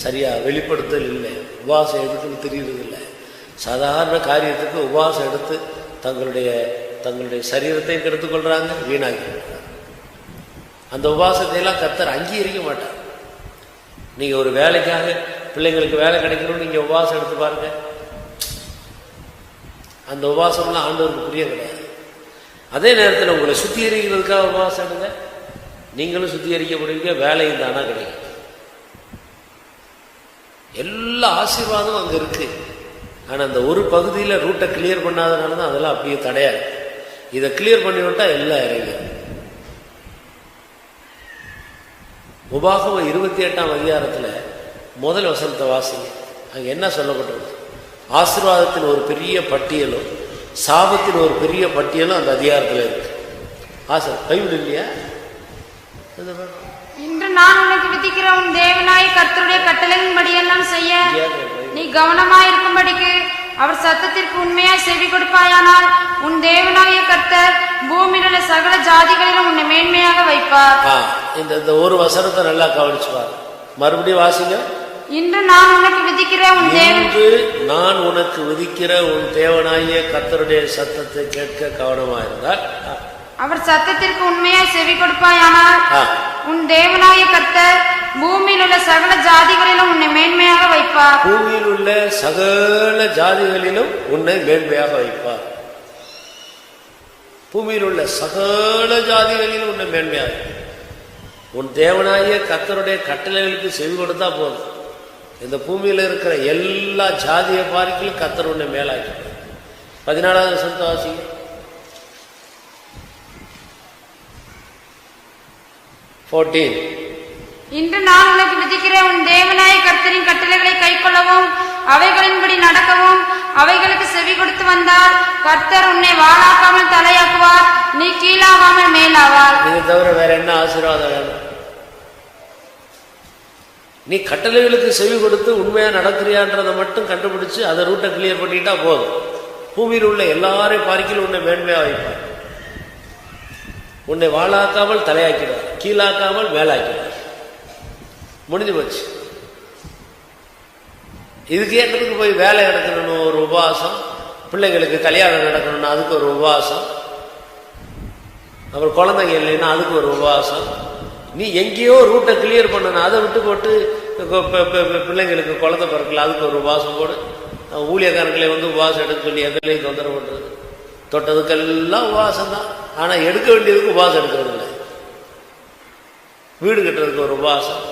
சரியாக வெளிப்படுத்தல் இல்லை. உபவாசம் எதுக்குன்னு தெரியறதில்லை. சாதாரண காரியத்துக்கு உபவாசம் எடுத்து தங்களுடைய சரீரத்தை கெடுத்துக்கொள்கிறாங்க, வீணாக்கி. அந்த உபவாசத்தையெல்லாம் கர்த்தர் அங்கீகரிக்க மாட்டார். நீங்கள் ஒரு வேலைக்காக பிள்ளைங்களுக்கு வேலை கிடைக்கணும்னு நீங்கள் உபவாசம் எடுத்து பாருங்க, அந்த உபவாசம்லாம் ஆண்டவருக்கு புரிய கிடையாது. அதே நேரத்தில் உங்களை சுத்திகரிக்கிறதுக்காக உபவாசம் எடுங்க, நீங்களும் சுத்திகரிக்கப்படுவீங்க, வேலையும் தானா கிடைக்கும். எல்லா ஆசீர்வாதமும் அங்கே இருக்கு. ஆனால் அந்த ஒரு பகுதியில் ரூட்டை கிளியர் பண்ணாதனால தான் அதெல்லாம் அப்படியே தடையாது. இதை கிளியர் பண்ணி விட்டால் எல்லாம் இறங்கும். உபாகமம் 28ஆம் அதிகாரத்தில் முதல் வசனத்தை வாசிங்க. அங்கே என்ன சொல்லப்பட்டிருக்கு? ஆசீர்வாதத்தின் ஒரு பெரிய பட்டியலும் சாபத்தின் ஒரு பெரிய பட்டியலும் அந்த அதிகாரத்தில் இருக்கு. பைபிள் இல்லையா? இன்று நான் உனக்கு விதிக்கிற உன் தேவனாய கர்த்தருடைய கட்டளையின்படியெல்லாம் செய்ய நீ கவனமாயிருக்கும்படிக்கு அவர் சத்தத்திற்கு உண்மையாய் செவி கொடுப்பாயானால் உன் தேவனாய கர்த்தர் பூமியில் உள்ள சகல ஜாதிகளிலும் உன்னை மேன்மையாக வைப்பார். இந்த ஒரு வசனத்தை நல்லா கவனிச்சுப்பார். மறுபடியும் வாசிங்க. இன்று நான் உனக்கு விதிக்கிற உன் தேவனாகிய கர்த்தருடைய சத்தத்தை கேட்க கவனமாயிருந்தால் அவர் சத்தத்திற்கு உண்மையாய் செவி கொடுப்பாயானால் உன் தேவனாய கர்த்தர் பூமியில் உள்ள சகல ஜாதிகளிலும் உன்னை மேன்மையாக வைப்பார். பூமியில் உள்ள சகல ஜாதிகளிலும் உன்னை மேன்மையாக வைப்பார். பூமியில் உள்ள சகல ஜாதிகளிலும் உன்னை மேன்மையாக. உன் தேவனாகிய கர்த்தருடைய கட்டளைகளுக்கு செவி கொடுத்தா போதும், இந்த பூமியில் இருக்கிற எல்லா ஜாதியை பார்க்கலும் கர்த்தர் உன்னை மேலாக்கி. 14வது வசனத்தை வாசிங்க. இன்று நான் உனக்கு விதிக்கிற உன் தேவனாய கர்த்தரின் கட்டளைகளை கைக்கொள்ளவும் அவைகளின்படி நடக்கவும் அவைகளுக்கு செவி கொடுத்து வந்தால் கர்த்தர் உன்னை வாளாக்காமல் தலையாக்குவார், நீ கீழாகாமல் மேலாவார். இது தவிர வேற என்ன ஆசீர்வாதம் வேணும்? நீ கட்டளைகளுக்கு செவி கொடுத்து உண்மையா நடக்கிறியான்றதை மட்டும் கண்டுபிடிச்சு அதை ரூட்டை கிளியர் பண்ணிட்டா போதும். பூமியில் உள்ள எல்லாரையும் பார்க்கலும் உன்னை மேன்மையா வைப்பார். உன்னை வாழாக்காமல் தலையாக்கிடுவார், கீழாக்காமல் மேலாக்கிடுவார். முடிஞ்சு போச்சு. இதுக்கு ஏற்றதுக்கு போய் வேலை நடக்கணும்னு ஒரு உபவாசம், பிள்ளைங்களுக்கு கல்யாணம் நடக்கணும்னா அதுக்கு ஒரு உபவாசம், அப்புறம் குழந்தைங்க இல்லைன்னா அதுக்கு ஒரு உபவாசம். நீ எங்கேயோ ரூட்டை கிளியர் பண்ணணும், அதை விட்டு போட்டு பிள்ளைங்களுக்கு குழந்தை பிறக்கல அதுக்கு ஒரு உபவாசம் போடு. ஊழியக்காரங்களை உபவாசம் எடுக்க சொல்லி எங்களையும் தொந்தரவு பண்ணுறது. தொட்டதுக்கெல்லாம் உபவாசம் தான். ஆனால் எடுக்க வேண்டியதுக்கு உபவாசம் எடுக்கிறது இல்லை. வீடு கட்டுறதுக்கு ஒரு உபவாசம்,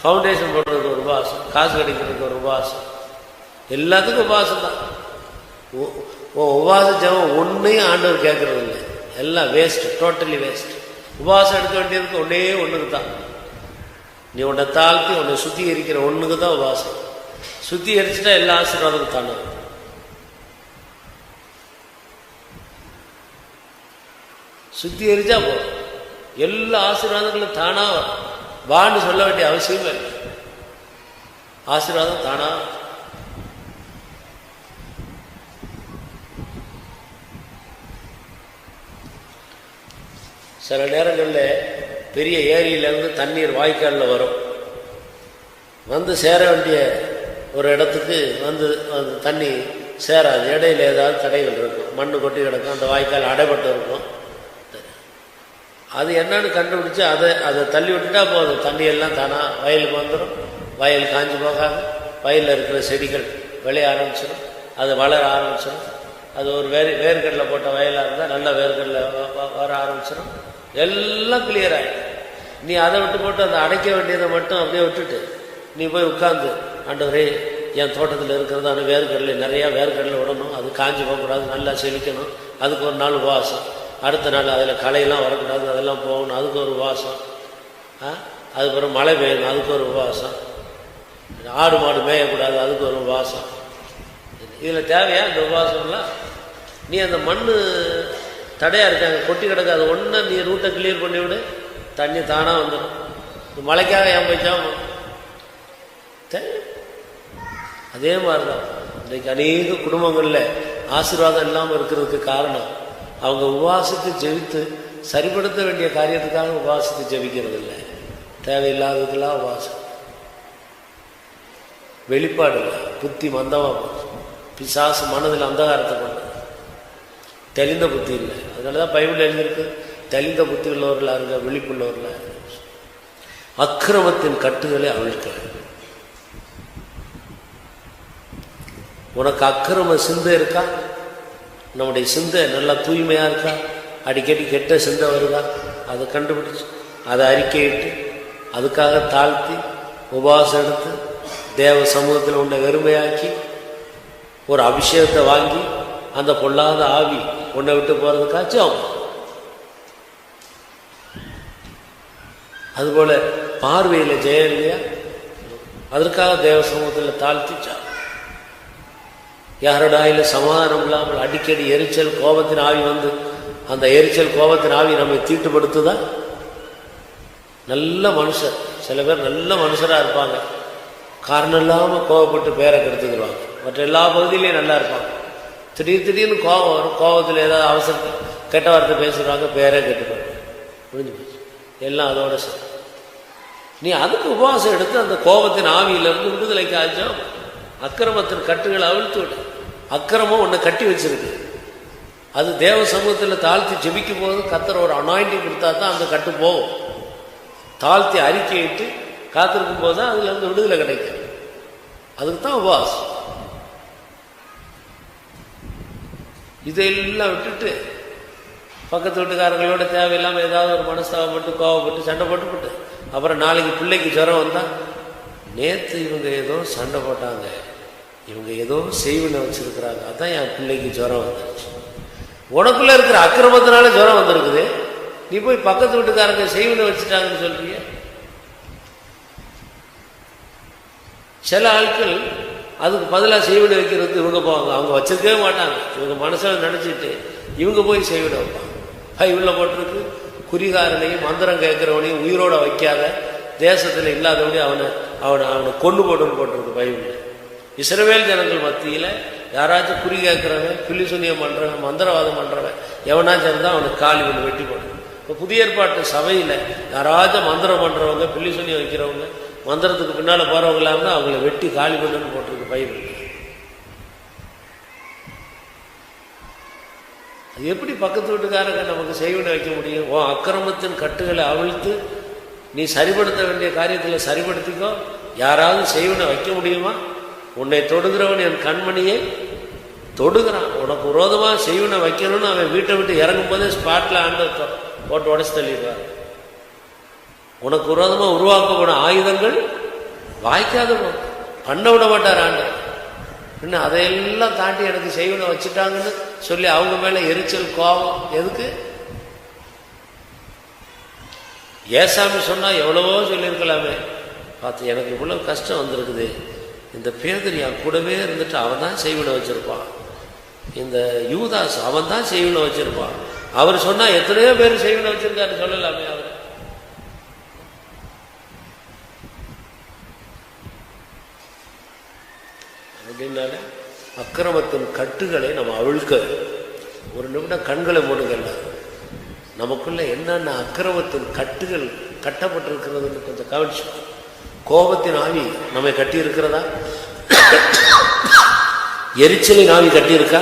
ஃபவுண்டேஷன் போடுறதுக்கு ஒரு உபவாசம், காசு கிடைக்கிறதுக்கு ஒரு உபவாசம், எல்லாத்துக்கும் உபவாசம் தான். உபவாச ஜபம் ஒன்றையும் ஆண்டவர் கேட்கறது இல்லை, எல்லாம் வேஸ்ட், டோட்டலி வேஸ்ட். உபவாசம் எடுக்க வேண்டியதுக்கு ஒன்றுக்கு தான். நீ உன்னை தாழ்த்தி உன்னை சுத்திகரிக்கிற ஒன்றுக்கு தான் உபவாசம். சுத்திகரிச்சுட்டா எல்லா ஆசீர்வாதமும் தானே. சுத்திகரிச்சா போதும், எல்லா ஆசீர்வாதங்களும் தானா வான்னு சொல்ல வேண்டிய அவசியமே இல்லை. ஆசீர்வாதம் தானா. சில நேரங்களில் பெரிய ஏரியிலேருந்து தண்ணீர் வாய்க்காலில் வரும், வந்து சேர வேண்டிய ஒரு இடத்துக்கு வந்து தண்ணி சேராது. இடையில ஏதாவது தடைகள் இருக்கும், மண்ணு கொட்டி கிடக்கும், அந்த வாய்க்கால் அடைபட்டு இருக்கும். அது என்னன்னு கண்டுபிடிச்சு அதை தள்ளி விட்டுட்டா போதும், தண்ணியெல்லாம் தானா வயலுக்கு வந்துடும். வயல் காஞ்சி போகாது, வயலில் இருக்கிற செடிகள் விளைய ஆரம்பிச்சிடும், அது வளர ஆரம்பிச்சிடும். அது ஒரு வேர்க்கடலை போட்ட வயலாக இருந்தால் நல்ல வேர்க்கடலை வர ஆரம்பிச்சிடும். எல்லாம் கிளியர் ஆகிடும். நீ அதை விட்டு போட்டு அதை அடைக்க வேண்டியதை மட்டும் அப்படியே விட்டுட்டு நீ போய் உட்காந்து, ஆண்டவரே என் தோட்டத்தில் இருக்கிறதான வேர்க்கடலை நிறையா வேர்க்கடலை விடணும், அது காஞ்சி போகக்கூடாது, நல்லா செழிக்கணும், அதுக்கு ஒரு நாள் உபவாசம். அடுத்த நாள் அதில் களையெல்லாம் வரக்கூடாது, அதெல்லாம் போகணும், அதுக்கு ஒரு உபவாசம். அதுக்கப்புறம் மழை பெய்யணும், அதுக்கு ஒரு உபவாசம். ஆடு மாடு மேயக்கூடாது, அதுக்கு ஒரு உபவாசம். இதில் தேவையா இந்த உபவாசம்லாம்? நீ அந்த மண் தடையாக இருக்காங்க, கொட்டி கிடக்காது, ஒன்று நீ ரூட்டை கிளியர் பண்ணி விடு, தண்ணி தானாக வந்துடும். மழைக்காக ஏன் போய்ச்சாம அதே மாதிரி தான் இன்றைக்கு அநேக குடும்பங்களில் ஆசீர்வாதம் இல்லாமல் இருக்கிறதுக்கு காரணம் அவங்க உபவாசித்து ஜெபித்து சரிப்படுத்த வேண்டிய காரியத்துக்காக உபவாசித்து ஜெபிக்கிறது இல்லை, தேவையில்லாததுக்கெல்லாம் உபவாசம். வெளிப்பாடு இல்லை, புத்தி மந்தமாக போச்சு. பிசாசு மனதில் அந்தகாரத்தை கொண்டு தெளிந்த புத்தி இல்லை. அதனால தான் பைபிள் எழுதியிருக்கு, தெளிந்த புத்தி உள்ளவர்களாக இருங்க, விழிப்புள்ளவர்களாக இருங்க. அக்கிரமத்தின் கட்டுகளை அவிழ்க்க. உனக்கு அக்கிரம சிந்தை இருக்கா? நம்முடைய சிந்தை நல்லா தூய்மையாக இருக்கா? அடிக்கடி கெட்ட சிந்தை வருதா? அதை கண்டுபிடிச்சு அதை அறிக்கையிட்டு அதுக்காக தாழ்த்தி உபவாசம் எடுத்து தேவ சமூகத்தில் உன்னை வெறுமையாக்கி ஒரு அபிஷேகத்தை வாங்கி அந்த பொல்லாத ஆவி உன்னை விட்டு போகிறதுக்காச்சும் ஆகும். அதுபோல பார்வையில் ஜெயம் இல்லையா? அதற்காக தேவ சமூகத்தில் தாழ்த்திச்சா. யாரோடாயில சமாதானம் இல்லாமல் அடிக்கடி எரிச்சல் கோபத்தின் ஆவி வந்து அந்த எரிச்சல் கோபத்தின் ஆவி நம்மை தீட்டுப்படுத்துதா? நல்ல மனுஷர், சில பேர் நல்ல மனுஷராக இருப்பாங்க, காரணம் இல்லாமல் கோபப்பட்டு பேரை கெடுத்துக்கிடுவாங்க. மற்ற எல்லா பகுதியிலையும் நல்லா இருப்பாங்க. திடீர்னு கோபம் வரும், கோபத்தில் ஏதாவது அவசரத்தில் கெட்ட வார்த்தை பேசுகிறாங்க, பேரே கெட்டுப்பாங்க. புரிஞ்சு போச்சு. எல்லாம் அதோட சரி. நீ அதுக்கு உபவாசம் எடுத்து அந்த கோபத்தின் ஆவியிலிருந்து விடுதலைக்கு ஆச்சும் அக்கிரமத்தின் கட்டுகளை அவிழ்த்து விடு. அக்கிரமம் உன்னை கட்டி வச்சிருக்கு. அது தேவ சமூகத்தில் தாழ்த்தி ஜெபிக்கும் போது கர்த்தர் ஒரு அனாயிண்டிங் கொடுத்தா தான் அந்த கட்டு போகும். தாழ்த்தி அறிக்கையிட்டு காத்திருக்கும் போது தான் அதுல இருந்து விடுதலை கிடைக்கும். அதுக்கு தான் உபவாசம். இதையெல்லாம் விட்டுட்டு பக்கத்து வீட்டுக்காரங்களோட தேவையில்லாமல் ஏதாவது ஒரு மனஸ்தாபப்பட்டு கோவப்பட்டு சண்டை போட்டுப்பட்டு அப்புறம் நாளைக்கு பிள்ளைக்கு ஜுரம் வந்தால் நேற்று இவங்க ஏதோ சண்டை போட்டாங்க, இவங்க ஏதோ செய்வினை வச்சிருக்கிறாங்க, அதான் என் பிள்ளைக்கு ஜுரம் வந்துருச்சு. உனக்குள்ள இருக்கிற அக்கிரமத்தினால ஜுரம் வந்திருக்குது. நீ போய் பக்கத்து வீட்டுக்காரங்க செய்வினை வச்சுட்டாங்கன்னு சொல்றீங்க. சில ஆட்கள் அதுக்கு பதிலாக செய்வினை வைக்கிறதுக்கு இவங்க போவாங்க. அவங்க வச்சிருக்கவே மாட்டாங்க. இவங்க மனசில் நினச்சிட்டு இவங்க போய் செய்வினை வைப்பாங்க. பைபிளில் போட்டிருக்கு, குறிகாரனையும் மந்திரம் கேட்கிறவனையும் உயிரோட வைக்காத, தேசத்தில் இல்லாதவனையும் அவனை கொண்டு போட்டுன்னு போட்டிருக்கு பைபிளில். இஸ்ரவேல் ஜனங்கள் மத்தியில் யாராச்சும் குறி கேட்கிறவன், பில்லிசுனியம் பண்ணுறவன், மந்திரவாதம் பண்ணுறவன் எவனாச்சும் இருந்தால் அவனுக்கு காலி ஒன்று வெட்டி போடுறது. இப்போ புதிய ஏற்பாட்டு சபையில் யாராச்சும் மந்திரம் பண்ணுறவங்க, பில்லிசுனியம் வைக்கிறவங்க, மந்திரத்துக்கு பின்னால் போகிறவங்களாம் அவங்கள வெட்டி காலி பண்ணுன்னு போட்டிருக்கு பைபிள். அது எப்படி பக்கத்து வீட்டுக்காரங்க நமக்கு செய்வினை வைக்க முடியும்? ஓ அக்கிரமத்தின் கட்டுகளை அவிழ்த்து நீ சரிப்படுத்த வேண்டிய காரியத்தில் சரிப்படுத்திக்கோ. யாராவது செய்வினை வைக்க முடியுமா? உன்னை தொடுகிறவன் என் கண்மணியை தொடுகிறான். உனக்கு விரோதமாக செய்வினை வைக்கணும்னு அவன் வீட்டை விட்டு இறங்கும் போதே ஸ்பாட்டில் ஆண்டு போட்டு உடச்சு தள்ளிடுவார். உனக்கு விரோதமாக உருவாக்கப்படும் ஆயுதங்கள் வாய்க்காத பண்ண விட மாட்டார் ஆண்டு. இன்னும் அதையெல்லாம் தாண்டி எனக்கு செய்வினை வச்சுட்டாங்கன்னு சொல்லி அவங்க மேலே எரிச்சல் கோபம் எதுக்கு? ஏசாமி சொன்னால் எவ்வளவோ சொல்லியிருக்கலாமே. பார்த்து எனக்கு இவ்வளோ கஷ்டம் வந்திருக்குது, இந்த பேதர் என் கூடவே இருந்துட்டு அவன் தான் செய்வினை வச்சிருப்பான், இந்த யூதாஸ் அவன் தான் செய்வினை வச்சிருப்பான். அவர் சொன்னால் எத்தனையோ பேர் செய்வினை வச்சிருக்காரு சொல்லலாமே. அவர் அப்படின்னால அக்கிரமத்தின் கட்டுகளை நம்ம அவிழ்க்க. ஒரு நிமிடம் கண்களை மூடுங்கல்ல. நமக்குள்ள என்னென்ன அக்கிரமத்தின் கட்டுகள் கட்டப்பட்டிருக்கிறதுன்னு கொஞ்சம் கவனிச்சு. கோபத்தின் ஆவி நம்மை கட்டி இருக்கிறதா? எரிச்சலின் ஆவி கட்டி இருக்கா?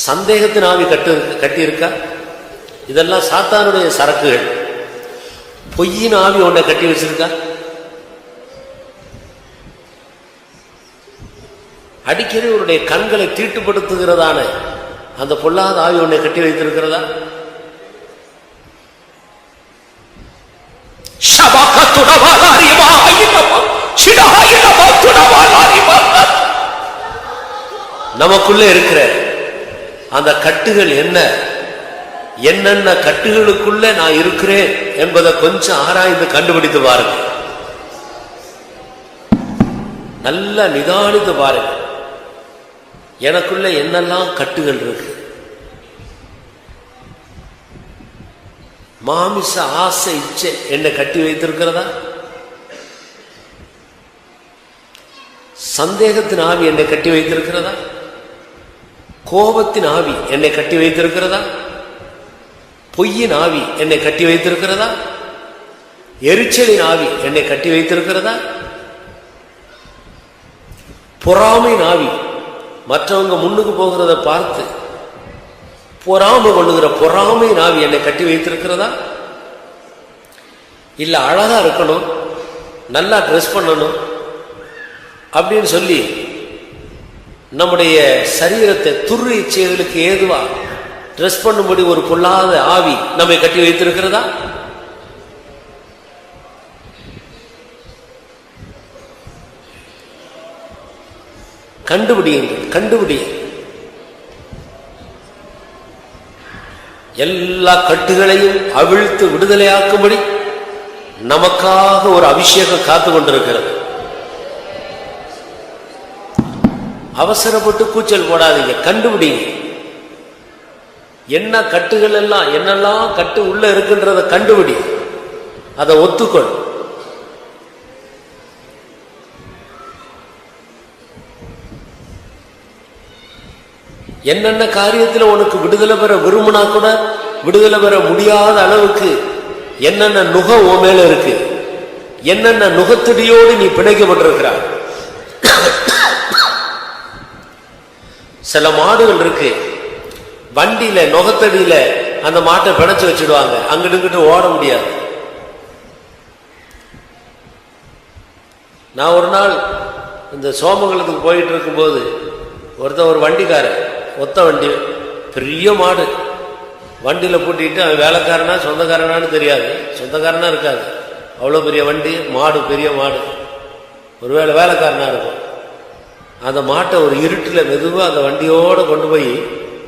சந்தேகத்தின் ஆவி கட்டி இருக்கா? இதெல்லாம் சாத்தானுடைய சரக்குகள். பொய்யின் ஆவி உன்னை கட்டி வச்சிருக்கா? அடிக்கடி உன்னுடைய கண்களை தீட்டுப்படுத்துகிறதான அந்த பொல்லாத ஆவி உன்னை கட்டி வைத்திருக்கிறதா? நமக்குள்ள இருக்கிற அந்த கட்டுகள் என்ன, என்னென்ன கட்டுகளுக்குள்ள நான் இருக்கிறேன் என்பதை கொஞ்சம் ஆராய்ந்து கண்டுபிடித்து பாருங்க. நல்லா நிதானித்து பாருங்க. எனக்குள்ள என்னெல்லாம் கட்டுகள் இருக்கு? மாமிச ஆசை இச்சை என்னை கட்டி வைத்திருக்கிறதா? சந்தேகத்தின் ஆவி என்னை கட்டி வைத்திருக்கிறதா? கோபத்தின் ஆவி என்னை கட்டி வைத்திருக்கிறதா? பொய்யின் ஆவி என்னை கட்டி வைத்திருக்கிறதா? எரிச்சலின் ஆவி என்னை கட்டி வைத்திருக்கிறதா? பொறாமை ஆவி, மற்றவங்க முன்னுக்கு போகிறத பார்த்து பொறாமை கொள்ளுகிற பொறாமை ஆவி என்னை கட்டி வைத்திருக்கிறதா? இல்ல அழகா இருக்கணும், நல்லா ட்ரெஸ் பண்ணணும் அப்படின்னு சொல்லி நம்முடைய சரீரத்தை துரு இச்சைகளுக்கு ஏதுவா ட்ரெஸ் பண்ணும்படி ஒரு பொல்லாத ஆவி நம்மை கட்டி வைத்திருக்கிறதா? கண்டுபிடியுங்கள், கண்டுபிடியுங்கள். எல்லா கட்டுகளையும் அவிழ்த்து விடுதலையாக்கும்படி நமக்காக ஒரு அபிஷேகம் காத்து கொண்டிருக்கிறது. அவசரப்பட்டு கூச்சல் போடாதீங்க, கண்டுபிடிங்க. என்ன கட்டுகள் எல்லாம், என்னெல்லாம் கட்டு உள்ள இருக்குன்றத கண்டுபிடி, அதை ஒத்துக்கொள். என்னென்ன காரியத்தில் உனக்கு விடுதலை பெற விரும்பினா கூட விடுதலை பெற முடியாத அளவுக்கு என்னென்ன நுகம் உன் மேல இருக்கு, என்னென்ன நுகத்தடியோடு நீ பிணைக்கப்பட்டிருக்கிறாய். சில மாடுகள் இருக்கு, வண்டியில நுகத்தடியில அந்த மாட்டை பிணைச்சு வச்சிடுவாங்க, அங்கிட்டு ஓட முடியாது. நான் ஒரு நாள் இந்த சோமங்கலத்துக்கு போயிட்டு இருக்கும்போது ஒரு வண்டிக்காரன், ஒத்த வண்டி, பெரிய மாடு, வண்டியில பூட்டிட்டு அவன் வேலைக்காரனா சொந்தக்காரனான்னு தெரியாது, சொந்தக்காரனா இருக்காது, அவ்வளோ பெரிய வண்டி, மாடு பெரிய மாடு, ஒருவேளை வேலைக்காரனா இருக்கும். அந்த மாட்டை ஒரு இருட்டில் மெதுவாக அந்த வண்டியோடு கொண்டு போய்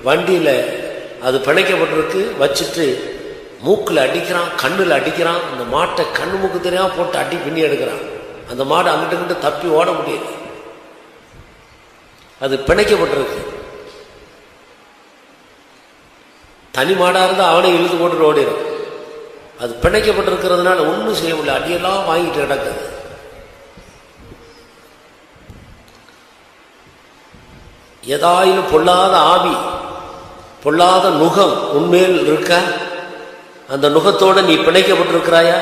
வண்டியில் அது பிணைக்கப்பட்டிருக்கு வச்சுட்டு மூக்கில் அடிக்கிறான், கண்ணில் அடிக்கிறான். அந்த மாட்டை கண்ணு மூக்கு தெரியாமல் போட்டு அடி பின்னி எடுக்கிறான். அந்த மாடு அங்கிட்டு தப்பி ஓட முடியாது, அது பிணைக்கப்பட்டிருக்கு. தனி மாடாக இருந்தால் அவனை இழுத்து போட்டு ஓடிடும். அது பிணைக்கப்பட்டிருக்கிறதுனால ஒன்றும் செய்ய முடியல, அடியெல்லாம் வாங்கிட்டு கிடக்குது. ஏதாயிலும் பொல்லாத ஆவி, பொல்லாத நுகம் உண்மையில் இருக்க, அந்த நுகத்தோட நீ பிணைக்கப்பட்டிருக்கிறாயா?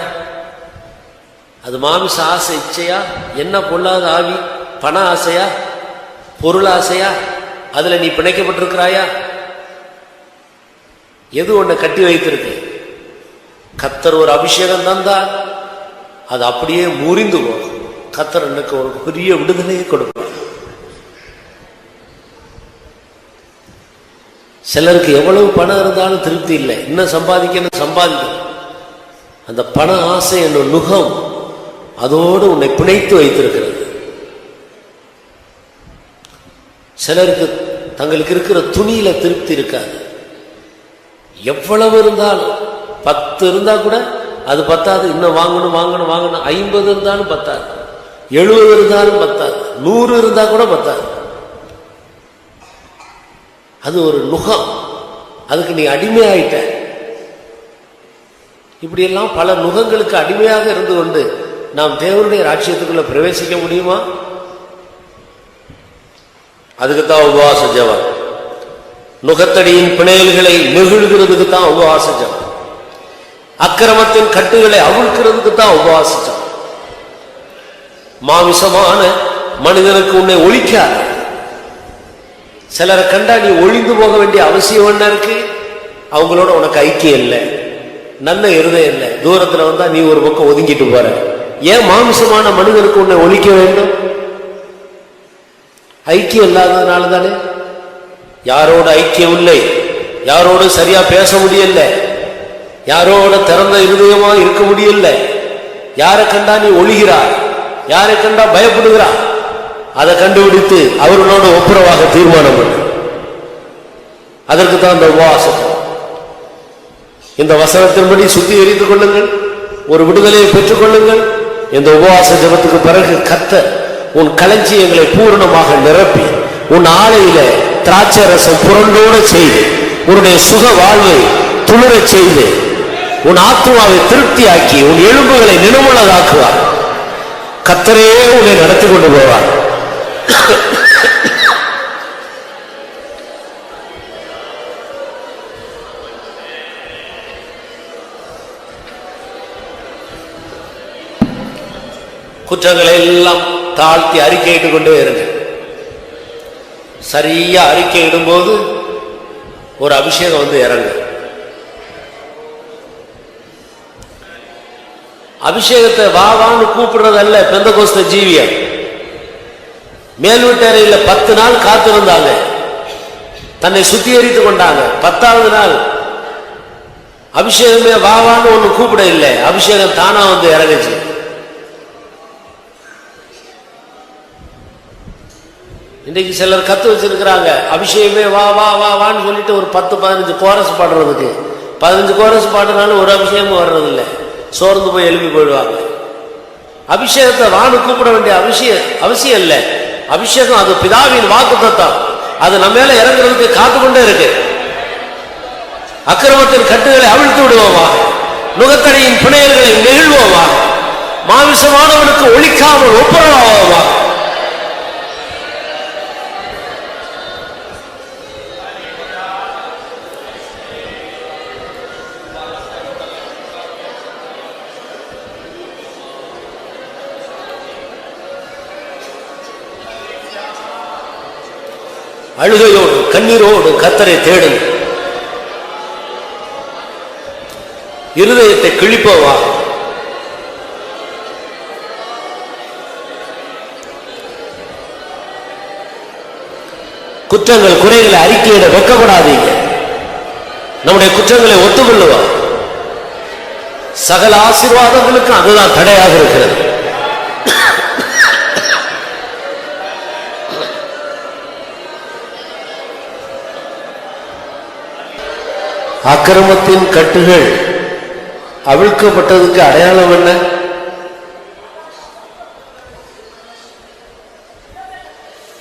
அது மாமிச ஆசை இச்சையா? என்ன பொல்லாத ஆவி? பண ஆசையா? பொருள் ஆசையா? அதுல நீ பிணைக்கப்பட்டிருக்கிறாயா? எது உன்னை கட்டி வைத்திருக்கு? கர்த்தர் ஒரு அபிஷேகம் தந்தா அது அப்படியே முறிந்து போகும். கர்த்தர் எனக்கு ஒரு பெரிய விடுதலையை கொடுப்பார். சிலருக்கு எவ்வளவு பணம் இருந்தாலும் திருப்தி இல்லை, இன்னும் சம்பாதிக்கணும் சம்பாதிக்கணும். அந்த பண ஆசை என்னும் நுகம் அதோடு உன்னை பிணைத்து வைத்திருக்கிறது. சிலருக்கு தங்களுக்கு இருக்கிற துணியில திருப்தி இருக்காது. எவ்வளவு இருந்தாலும் 10 இருந்தா கூட அது பத்தாது, இன்னும் வாங்கணும் வாங்கணும் வாங்கணும். 50 இருந்தாலும் பத்தாது, 70 இருந்தாலும் பத்தாது, 100 இருந்தா கூட பத்தாது. அது ஒரு நுகம், அதுக்கு நீ அடிமையாயிட்ட. இப்படியெல்லாம் பல நுகங்களுக்கு அடிமையாக இருந்து கொண்டு நாம் தேவனுடைய ராஜ்யத்துக்குள்ள பிரவேசிக்க முடியுமா? அதுக்குத்தான் உபவாச ஜெபம். நுகத்தடியின் பிணையல்களை நெகிழ்கிறதுக்கு தான் உபவாச ஜெபம். அக்கிரமத்தின் கட்டுகளை அவிழ்க்கிறதுக்கு தான் உபவாச ஜெபம். மாமிசமான மனிதனுக்கு உன்னை ஒழிக்காத. சிலரை கண்டா நீ ஒழிந்து போக வேண்டிய அவசியம் என்ன இருக்கு? அவங்களோட உனக்கு ஐக்கியம் இல்லை, நல்ல இருதயம் இல்லை. தூரத்துல வந்தா நீ ஒரு பக்கம் ஒதுங்கிட்டு போற. ஏன் மாமிசமான மனிதனுக்கு உன்னை ஒழிக்க வேண்டும்? ஐக்கியம் இல்லாததுனால தானே. யாரோட ஐக்கியம் இல்லை, யாரோட சரியா பேச முடியல, யாரோட திறந்த இருதயமா இருக்க முடியல. யாரை கண்டா நீ ஒழிகிறாய், யாரை கண்டா பயப்படுகிறாய். அதை கண்டுபிடித்து அவர்களோடு ஒப்புரவாக தீர்மானம் பண்ணு. அதற்கு தான் இந்த உபவாசம். இந்த வசனத்தின்படி சுத்திகரித்துக் கொள்ளுங்கள், ஒரு விடுதலையை பெற்றுக் கொள்ளுங்கள். இந்த உபவாச ஜெபத்துக்கு பிறகு கர்த்தர் உன் களஞ்சியங்களை பூரணமாக நிரப்பி உன் ஆலையில திராட்சை ரசம் புரண்டோட செய்து உன்னுடைய சுக வாழ்வை துளிரச் செய்து உன் ஆத்மாவை திருப்தியாக்கி உன் எலும்புகளை நினைவுள்ளதாக்குவார். கர்த்தரே உன்னை நடத்தி கொண்டு போவார். குற்றங்களை எல்லாம் தாழ்த்தி அறிக்கையிட்டுக் கொண்டே இருங்க. சரியா அறிக்கை இடும்போது ஒரு அபிஷேகம் வந்து இறங்கு. அபிஷேகத்தை வான்னு கூப்பிடுறதல்ல பெந்தகோஸ்த ஜீவியம். மேல் வீட்டறையில் 10 நாள் காத்திருந்தாங்க, தன்னை சுத்திகரித்து கொண்டாங்க. 10வது நாள் அபிஷேகமே வான்னு ஒண்ணு கூப்பிட இல்லை, அபிஷேகம் தானா வந்து இறங்குச்சு. இன்றைக்கு சிலர் கத்து வச்சிருக்கிறாங்க, அபிஷேகமே வான்னு சொல்லிட்டு ஒரு 10-15 கோரஸ் பாடுறதுக்கு. 15 கோரஸ் பாடுனாலும் ஒரு அபிஷேகமும் வர்றதில்லை, சோர்ந்து போய் எழுப்பி போயிடுவாங்க. அபிஷேகத்தை வான்னு கூப்பிட வேண்டிய அவசியம் இல்லை. அபிஷேகம் அது பிதாவின் வாக்குத்தத்தம், அது நம்ம மேல இறங்குறதுக்கு காத்து கொண்டே இருக்கு. அக்கிரமத்தின் கட்டுகளை அவிழ்த்து விடுவோமா, நுகத்தடியின் பிணையல்களை நெகிழ்வோமா, மாமிசமானவனுக்கு ஒழிக்காமல் ஒப்புரவாவோமா. அழுகையோடு கண்ணீரோடு கர்த்தரை தேடுங்க. இருதயத்தை கிழிப்பவா, குற்றங்கள் குறைகளை அறிக்கையிட வெட்கப்படாதீங்க. நம்முடைய குற்றங்களை ஒத்துக்கொள்ளுவா. சகல ஆசீர்வாதங்களுக்கும் அதுதான் தடையாக இருக்கிறது. அக்கிரமத்தின் கட்டுகள் அவிழ்க்கப்பட்டதுக்கு அடையாளம் என்ன?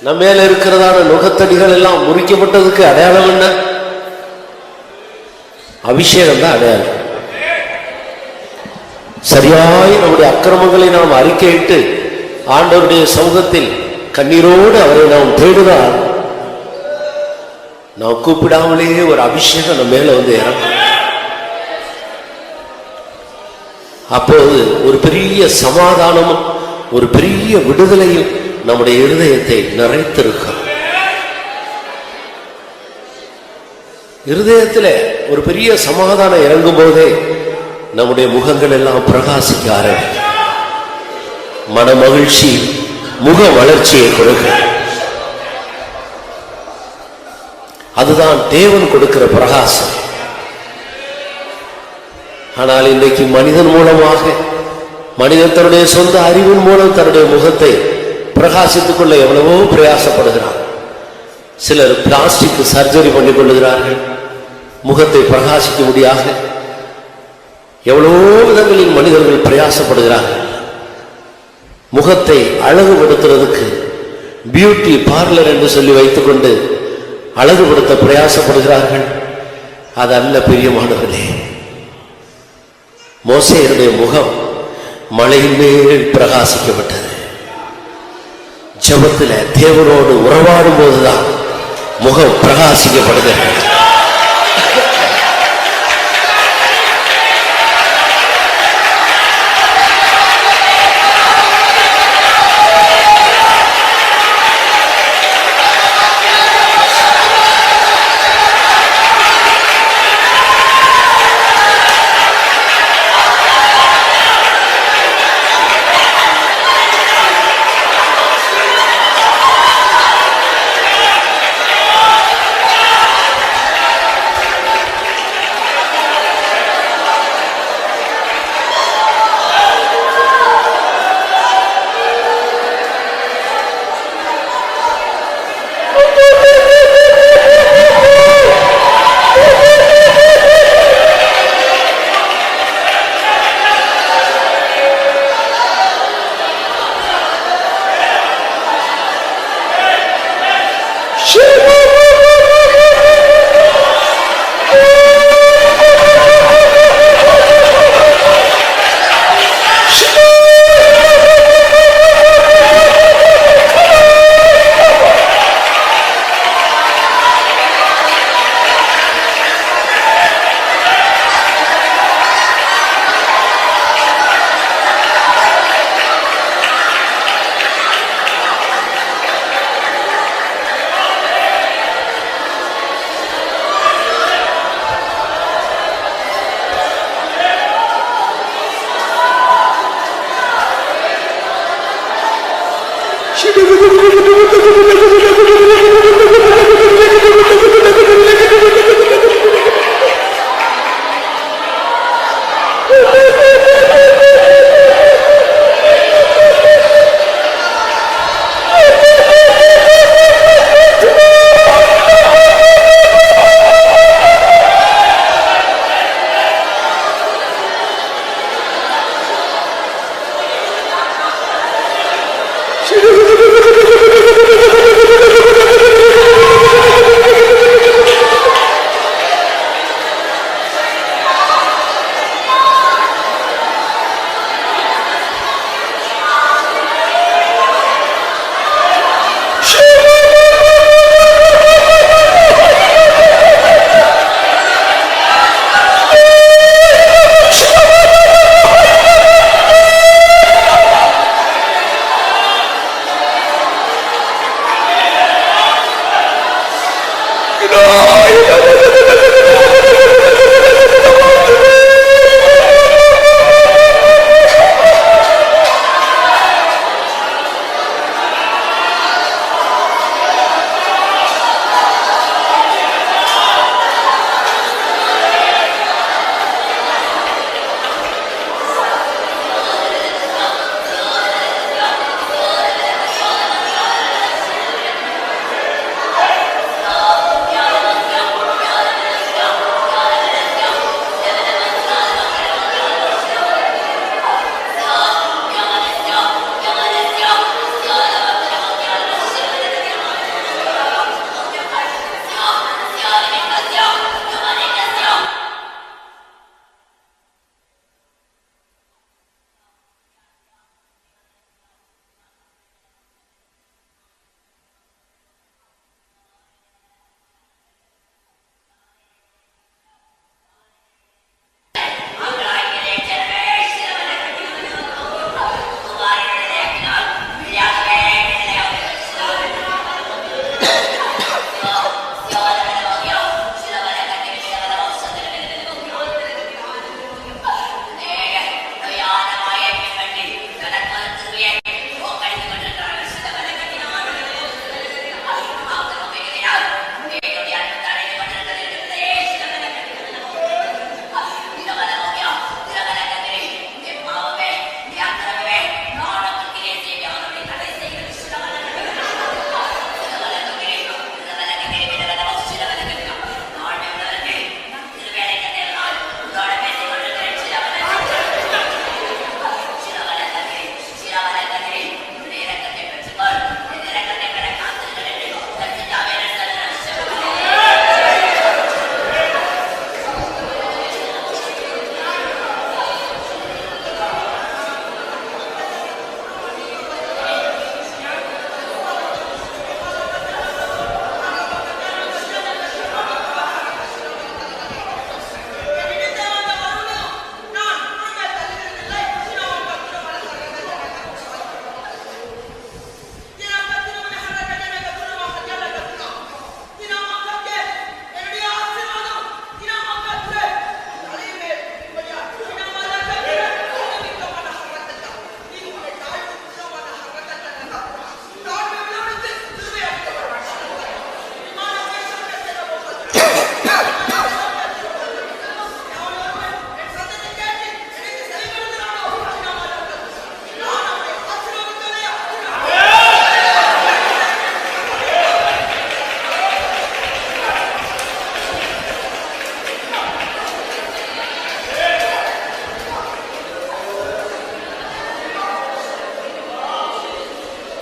நம்ம மேல இருக்கிறதான நுகத்தடிகள் எல்லாம் முறிக்கப்பட்டதுக்கு அடையாளம் என்ன? அபிஷேகம் தான் அடையாளம். சரியாய் நம்முடைய அக்கிரமங்களை நாம் அறிக்கையிட்டு ஆண்டவருடைய சமூகத்தில் கண்ணீரோடு அவரை நாம் தேடுதால், நாம் கூப்பிடாமலேயே ஒரு அபிஷேகம் நம்ம மேல வந்து இறங்கும். அப்போது ஒரு பெரிய சமாதானமும் ஒரு பெரிய விடுதலையும் நம்முடைய இருதயத்தை நிறைத்திருக்கும். இருதயத்தில் ஒரு பெரிய சமாதானம் இறங்கும் போதே நம்முடைய முகங்கள் எல்லாம் பிரகாசிக்க ஆரம்பிக்கும். மன மகிழ்ச்சி முக வளர்ச்சியை கொடுக்கும். அதுதான் தேவன் கொடுக்கிற பிரகாசம். ஆனால் இன்றைக்கு மனிதன் மூலமாக, மனிதன் தன்னுடைய சொந்த அறிவின் மூலம் தன்னுடைய முகத்தை பிரகாசித்துக் கொள்ள எவ்வளவோ பிரயாசப்படுகிறார். சிலர் பிளாஸ்டிக் சர்ஜரி பண்ணிக் கொள்ளுகிறார்கள் முகத்தை பிரகாசிக்க முடியாது. எவ்வளவோ விதங்களில் மனிதர்கள் பிரயாசப்படுகிறார்கள். முகத்தை அழகுபடுத்துறதுக்கு பியூட்டி பார்லர் என்று சொல்லி வைத்துக் கொண்டு அழகுபடுத்த பிரயாசப்படுகிறார்கள். அது அல்ல பிரியமானவர்களே. மோசேயுடைய முகம் மலையின் மேல் பிரகாசிக்கப்பட்டது. ஜெபத்தில் தேவனோடு உறவாடும் போதுதான் முகம் பிரகாசிக்கப்படுகிறது.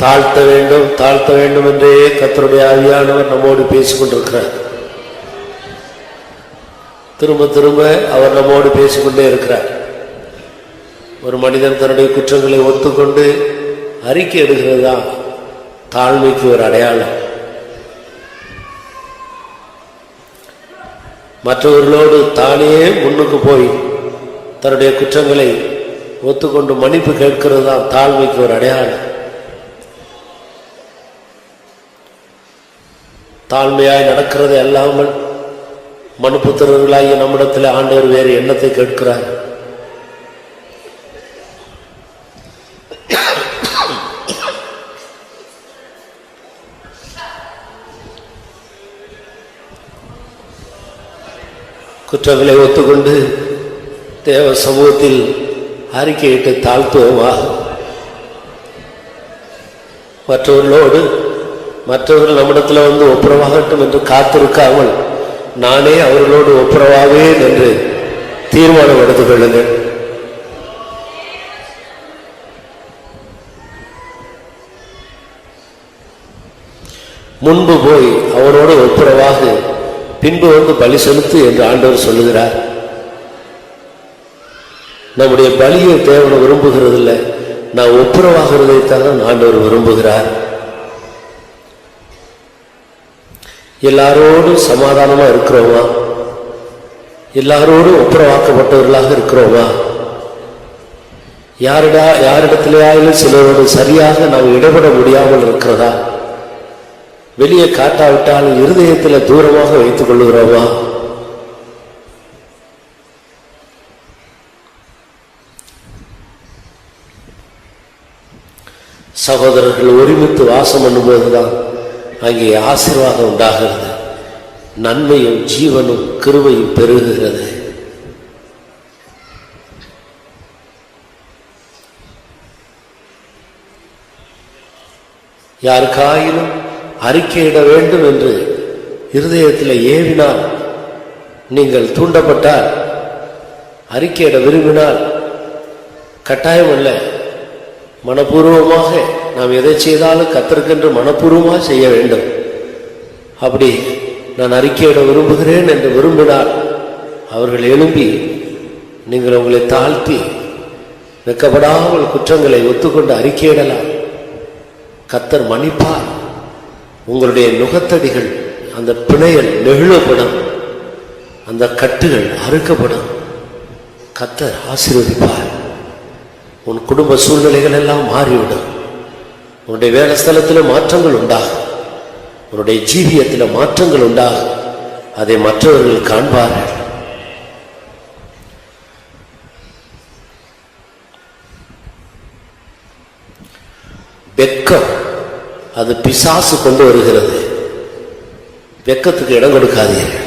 தாழ்த்த வேண்டும் என்றே கர்த்தருடைய ஆவியானவர் நம்மோடு பேசிக் கொண்டிருக்கிறார். திரும்ப திரும்ப அவர் நம்மோடு பேசிக்கொண்டே இருக்கிறார். ஒரு மனிதன் தன்னுடைய குற்றங்களை ஒத்துக்கொண்டு அறிக்கை எடுக்கிறது தான் தாழ்மைக்கு ஒரு அடையாளம். மற்றவர்களோடு தானே முன்னுக்கு போய் தன்னுடைய குற்றங்களை ஒத்துக்கொண்டு மன்னிப்பு கேட்கிறது தான் தாழ்மைக்கு ஒரு அடையாளம். தாழ்மையாய் நடக்கிறது அல்லாமல் மனுப்புத்திரர்களாகிய நம்மிடத்தில் ஆண்டவர் வேறு எண்ணத்தை கேட்கிறார். குற்றங்களை ஒத்துக்கொண்டு தேவ சமூகத்தில் அறிக்கையிட்டு தாழ்த்துவோமா? மற்றவர்கள் நம்மிடத்தில் வந்து ஒப்புரவாகட்டும் என்று காத்திருக்காமல் நானே அவர்களோடு ஒப்புரவாவேன் என்று தீர்மானம் எடுத்துக் கொள்ளுங்கள். முன்பு போய் அவனோடு ஒப்புரவாக பின்பு வந்து பலி செலுத்து என்று ஆண்டவர் சொல்லுகிறார். நம்முடைய பலியை தேவனை விரும்புகிறது இல்லை, நான் ஒப்புரவாகிறதைத்தான் ஆண்டவர் விரும்புகிறார். எல்லாரோடும் சமாதானமா இருக்கிறோமா? எல்லாரோடும் ஒப்புரவாக்கப்பட்டவர்களாக இருக்கிறோமா? யாரிடத்திலேயாலும் சிலரோடு சரியாக நாம் இடப்பட முடியாமல் இருக்கிறதா? வெளியே காட்டாவிட்டாலும் இருதயத்தில் தூரமாக வைத்துக் கொள்ளுகிறோமா? சகோதரர்கள் ஒருமித்து வாசம் பண்ணும்போதுதான் அங்கே ஆசீர்வாதம் உண்டாகிறது, நன்மையும் ஜீவனும் கிருபையும் பெருகுகிறது. யாருக்காயினும் அறிக்கையிட வேண்டும் என்று இருதயத்தில் ஏவினால், நீங்கள் தூண்டப்பட்டால், அறிக்கையிட விரும்பினால் கட்டாயம் அல்ல, மனப்பூர்வமாக நாம் எதை செய்தாலும் கர்த்தருக்கென்று மனப்பூர்வமாக செய்ய வேண்டும். அப்படி நான் அறிக்கையிட விரும்புகிறேன் என்று விரும்பினால் அவர்கள் எழும்பி நீங்கள் உங்களை தாழ்த்தி வெட்கப்படாமல் குற்றங்களை ஒத்துக்கொண்டு அறிக்கையிடலாம். கர்த்தர் மன்னிப்பார். உங்களுடைய நுகத்தடிகள், அந்த பிணையல் நெகிழப்படும், அந்த கட்டுகள் அறுக்கப்படும். கர்த்தர் ஆசீர்வதிப்பார். உன் குடும்ப சூழ்நிலைகள் எல்லாம் மாறிவிடும். உன்னுடைய வேலை ஸ்தலத்தில் மாற்றங்கள் உண்டாகும், உன்னுடைய ஜீவியத்தில் மாற்றங்கள் உண்டாகும். அதை மற்றவர்கள் காண்பார்கள். வெட்கம் அது பிசாசு கொண்டு வருகிறது. வெட்கத்துக்கு இடம் கொடுக்காதீர்கள்.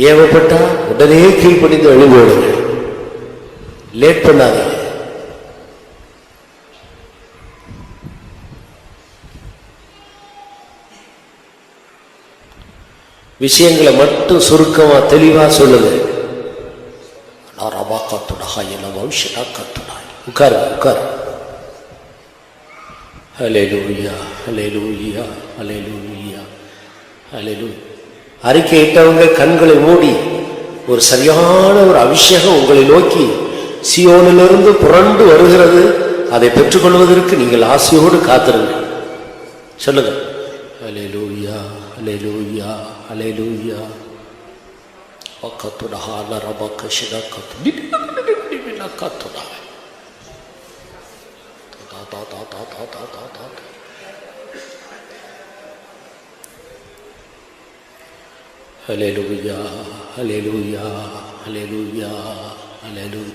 ஏவப்பட்டா உடனே கீழ்ப்படிந்து எழுதிவிடுங்கள். லேட் பண்ணாதீங்க. விஷயங்களை மட்டும் சுருக்கமா தெளிவா சொல்லுங்க. உட்காரு உட்காரு. ஹல்லேலூயா ஹல்லேலூயா ஹல்லேலூயா ஹல்லேலூயா. அறிக்கையிட்டவங்க கண்களை மூடி, ஒரு சரியான ஒரு அபிஷேகம் உங்களை நோக்கி சியோனிலிருந்து புரண்டு வருகிறது. அதை பெற்றுக்கொள்வதற்கு நீங்கள் ஆசையோடு காத்திருங்க. சொல்லுங்க. ஹல்லேலூயா ஹல்லேலூயா ஹல்லேலூயா. ஹல்லேலூயா ஹல்லேலூயா ஹல்லேலூயா ஹல்லேலூயா.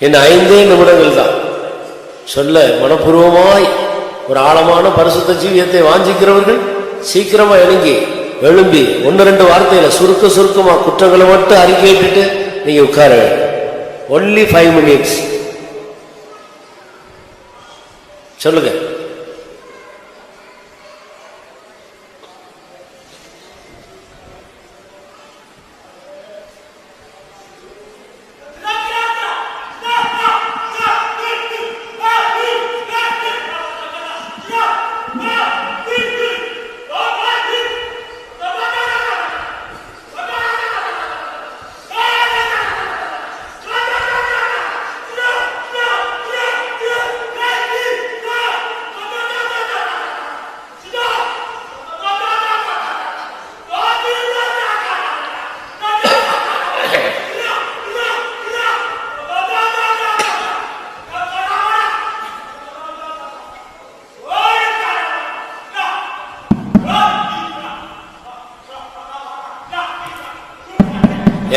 என்ன 5 நிமிடங்கள் தான் சொல்ல மனப்பூர்வமாய் ஒரு ஆழமான பரிசுத்த ஜீவியத்தை வாஞ்சிக்கிறவர்கள் சீக்கிரமா எழும்பி 1-2 வார்த்தையில சுருக்கமா குற்றங்களை மட்டும் அறிக்கையிட்டு நீங்க உட்கார. ஒன்லி 5 minutes சொல்லுங்க.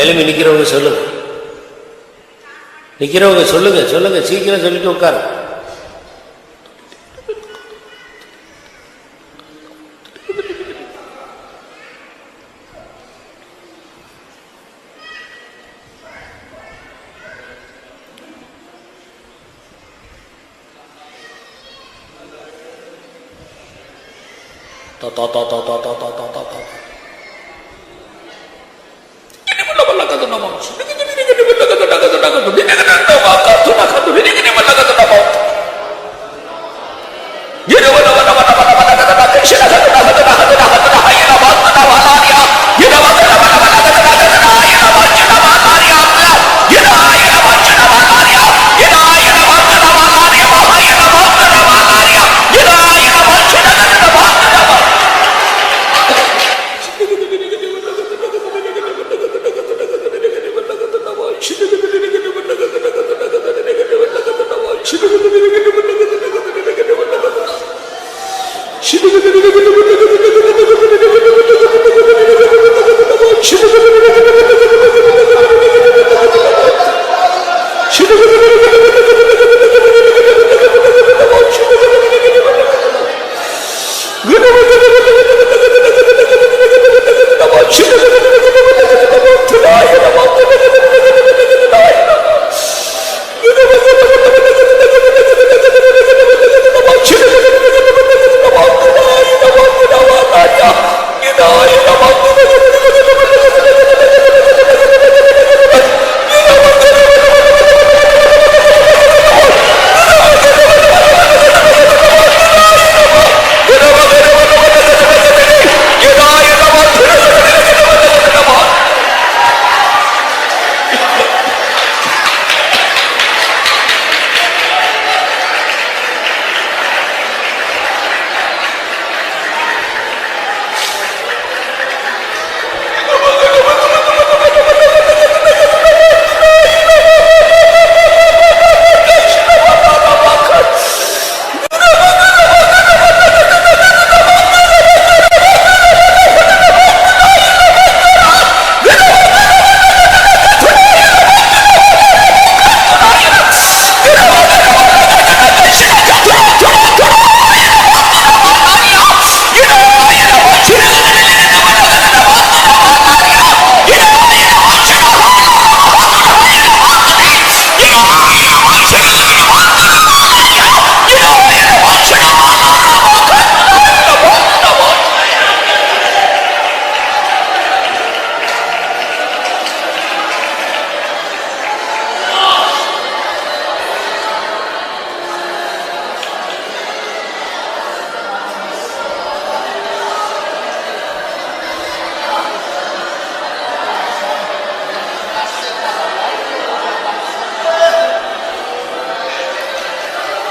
எழுப்பி நிக்கிறவங்க சொல்லுங்க. நிக்கிறவங்க சொல்லுங்க சீக்கிரம் சொல்லிட்டு உட்காரு.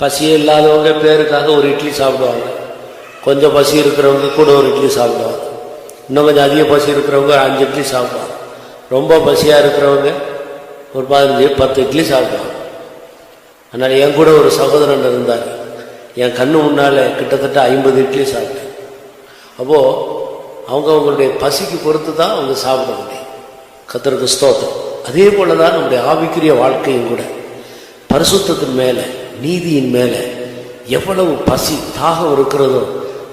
பசியே இல்லாதவங்க பேருக்காக ஒரு இட்லி சாப்பிடுவாங்க, கொஞ்சம் பசி இருக்கிறவங்க கூட ஒரு இட்லி சாப்பிடுவாங்க, இன்னும் கொஞ்சம் அதிக பசி இருக்கிறவங்க 5 இட்லி சாப்பிடுவாங்க, ரொம்ப பசியாக இருக்கிறவங்க ஒரு 15-10 இட்லி சாப்பிடுவாங்க. அதனால் என் கூட ஒரு சகோதரன் இருந்தார், என் கண்ணு முன்னால் கிட்டத்தட்ட 50 இட்லி சாப்பிட்டேன். அப்போது அவங்களுடைய பசிக்கு பொறுத்து தான் அவங்க சாப்பிட முடியும். கர்த்தருக்கு ஸ்தோத்திரம். அதே போல தான் நம்முடைய ஆவிக்குரிய வாழ்க்கையும் கூட பரிசுத்தத்தின் மேலே, நீதியின் மேலே எவ்வளவு பசி தாகம் இருக்கிறதோ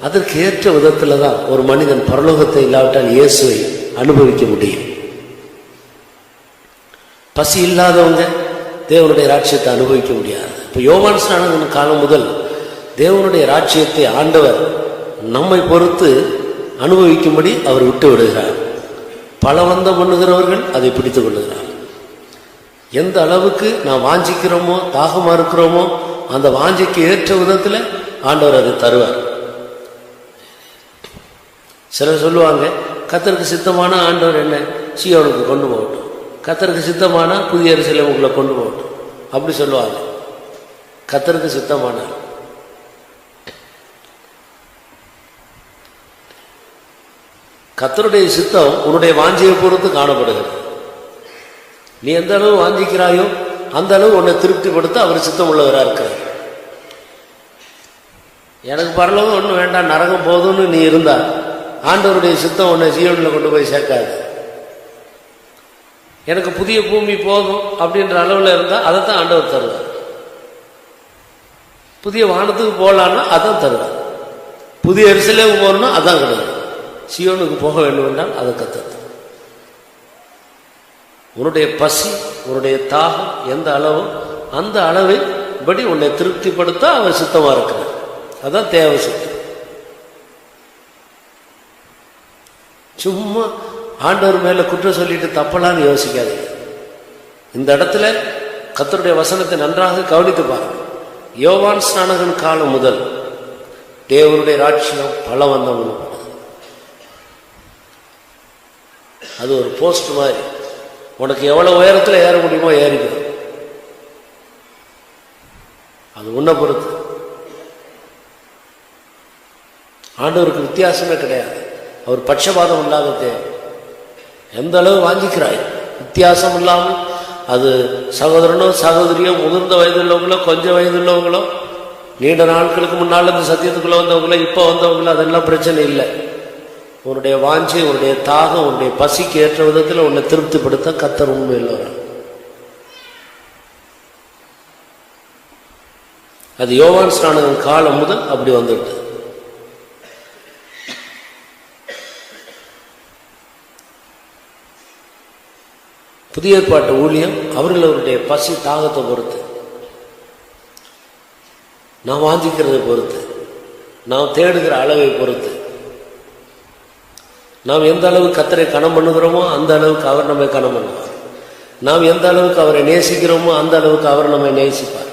அதற்கு ஏற்ற விதத்தில் தான் ஒரு மனிதன் பரலோகத்தை இல்லாவிட்டால் இயேசுவை அனுபவிக்க முடியும். பசி இல்லாதவங்க தேவனுடைய ராஜ்யத்தை அனுபவிக்க முடியாது. இப்போ யோவான் ஸ்நானகன் காலம் முதல் தேவனுடைய ராஜ்யத்தை ஆண்டவர் நம்மை பொறுத்து அனுபவிக்கும்படி அவர் விட்டு விடுகிறார். பலவந்தம் பண்ணுகிறவர்கள் அதை பிடித்துக் கொள்ளுகிறார். எந்த அளவுக்கு நாம் வாஞ்சிக்கிறோமோ, தாகமா இருக்கிறோமோ, அந்த வாஞ்சிக்கு ஏற்ற விதத்தில் ஆண்டவர் அதை தருவார். சிலர் சொல்லுவாங்க, கர்த்தருக்கு சித்தமான ஆண்டவர் என்ன சீயோனுக்கு கொண்டு போகட்டும், கர்த்தருக்கு சித்தமான புதிய எருசலேமுக்குள்ள கொண்டு போகட்டும், அப்படி சொல்லுவாங்க. கர்த்தருக்கு சித்தமான கர்த்தருடைய சித்தம் உன்னுடைய வாஞ்சியை பொறுத்து காணப்படுகிறது. நீ எந்த அளவு வாஞ்சிக்கிறாயோ அந்த அளவு உன்னை திருப்திப்படுத்த அவர் சித்தம் உள்ளவராக இருக்கிறார். எனக்கு பரலோகம் ஒன்றும் வேண்டாம், நரகம் போதும்னு நீ இருந்தா ஆண்டவருடைய சித்தம் உன்னை ஜீவனில் கொண்டு போய் சேர்க்காது. எனக்கு புதிய பூமி போதும் அப்படின்ற அளவில் இருந்தால் அதைத்தான் ஆண்டவர் தருவார். புதிய வானத்துக்கு போகலான்னா அதான் தருவார். புதிய எருசலேமுக்கு போகணும்னா அதான் கிடையாது. சீயோனுக்கு போக வேண்டும் என்றால் அதை கத்தது. உன்னுடைய பசி, உன்னுடைய தாகம் எந்த அளவோ அந்த அளவை படி உன்னை திருப்திப்படுத்த அவர் சித்தமா இருக்கிறார். அதான் தேவை சித்தம். சும்மா ஆண்டவர் மேல குற்றம் சொல்லிட்டு தப்பலான்னு யோசிக்காதீங்க. இந்த இடத்துல கர்த்தருடைய வசனத்தை நன்றாக கவனித்து பாருங்க. யோவான் ஸ்நானகன் காலம் முதல் தேவனுடைய ராஜ்யம் பலவந்தம். அது ஒரு போஸ்ட் மாதிரி, உனக்கு எவ்வளவு உயரத்தில் ஏற முடியுமோ ஏறிடும். அது உன்னை பொறுத்து. ஆண்டவருக்கு வித்தியாசமே கிடையாது. அவர் பட்சபாதம் இல்லாத தேவை. எந்த அளவு வாஞ்சிக்கிறாய் வித்தியாசம் இல்லாமல், அது சகோதரனோ சகோதரியோ, முதிர்ந்த வயதுள்ளவங்களோ கொஞ்சம் வயதுள்ளவங்களோ, நீண்ட நாட்களுக்கு முன்னால் இந்த சத்தியத்துக்குள்ள வந்தவங்களோ இப்போ வந்தவங்களோ, அதெல்லாம் பிரச்சனை இல்லை. உன்னுடைய வாஞ்சி, உன்னுடைய தாகம், உன்னுடைய பசிக்கு ஏற்ற விதத்தில் உன்னை திருப்திப்படுத்த கர்த்தர் உண்மையில் வரும். அது யோவான் ஸ்நானகன் காலம் முதல் அப்படி வந்துட்டு. புதிய ஏற்பாட்டு ஊழியம் அவர்களுடைய பசி தாகத்தை பொறுத்து, நாம் வாஞ்சிக்கிறதை பொறுத்து, நாம் தேடுகிற அளவை பொறுத்து, நாம் எந்த அளவுக்கு கர்த்தரை கனம் பண்ணுகிறோமோ அந்த அளவுக்கு அவர் நம்மை கனம் பண்ணுவார். நாம் எந்த அளவுக்கு அவரை நேசிக்கிறோமோ அந்த அளவுக்கு அவர் நம்மை நேசிப்பார்.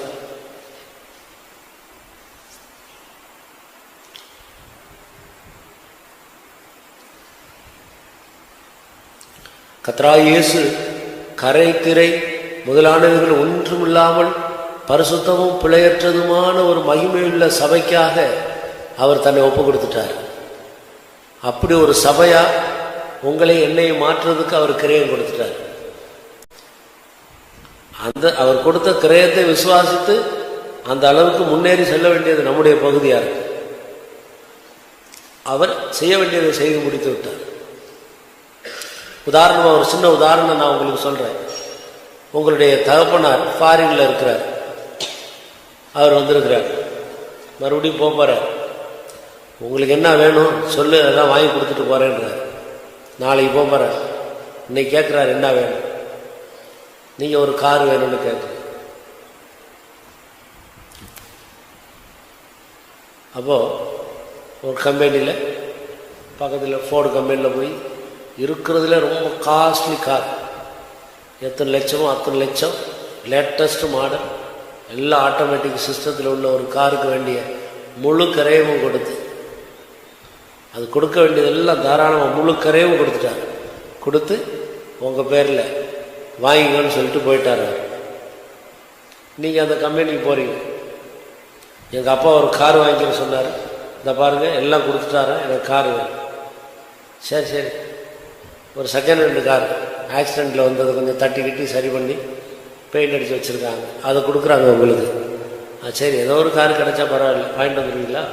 கர்த்தராகிய இயேசு கரை திரை முதலானவைகள் ஒன்றுமில்லாமல் பரிசுத்தமும் பிழையற்றதுமான ஒரு மகிமையுள்ள சபைக்காக அவர் தன்னை ஒப்பு கொடுத்துட்டார். அப்படி ஒரு சபையா உங்களை என்னையை மாற்றுறதுக்கு அவர் கிரயம் கொடுத்துட்டார். அந்த அவர் கொடுத்த கிரயத்தை விசுவாசித்து அந்த அளவுக்கு முன்னேறி செல்ல வேண்டியது நம்முடைய பகுதியா இருக்கு. அவர் செய்ய வேண்டியதை செய்து முடித்து விட்டார். உதாரணமாக ஒரு சின்ன உதாரணம் நான் உங்களுக்கு சொல்றேன். உங்களுடைய தகப்பனார் ஃபாரின்ல இருக்கிறார், அவர் வந்திருக்கிறார், மறுபடியும் போறார். உங்களுக்கு என்ன வேணும் சொல்லு, அதெல்லாம் வாங்கி கொடுத்துட்டு போறேன்றார். நாளைக்கு போறார், இன்னைக்கு கேட்கிறார் என்ன வேணும், நீங்க ஒரு கார் வேணும்னு கேட்குறீங்க. அப்போ ஒரு கம்பெனியில் பக்கத்தில் ஃபோர்டு கம்பெனியில் போய் இருக்கிறதுல ரொம்ப காஸ்ட்லி கார், எத்தனை லட்சமோ அத்தனை லட்சம், லேட்டஸ்ட் மாடல், எல்லா ஆட்டோமேட்டிக் சிஸ்டத்தில் உள்ள ஒரு காருக்கு வேண்டிய முழு கரையமும் கொடுத்து, அது கொடுக்க வேண்டியதெல்லாம் தாராளமாக முழு கரையமும் கொடுத்துட்டார். கொடுத்து உங்கள் பேரில் வாங்கிக்கணும்னு சொல்லிட்டு போயிட்டார் அவர். நீங்கள் அந்த கம்பெனிக்கு போகிறீங்க, எங்கள் அப்பா ஒரு கார் வாங்கிக்க சொன்னார். இந்த பாருங்க எல்லாம் கொடுத்துட்டாரு, எனக்கு கார் வேணும். சரி சரி, ஒரு செகண்ட் ஹேண்டு கார் ஆக்சிடெண்ட்டில் வந்தது, கொஞ்சம் தட்டி கிட்டி சரி பண்ணி பெயிண்ட் அடித்து வச்சுருக்காங்க, அதை கொடுக்குறாங்க உங்களுக்கு. சரி, ஏதோ ஒரு கார் கிடைச்சா பரவாயில்ல, வாங்கிட்டு வந்துடுவீங்களா?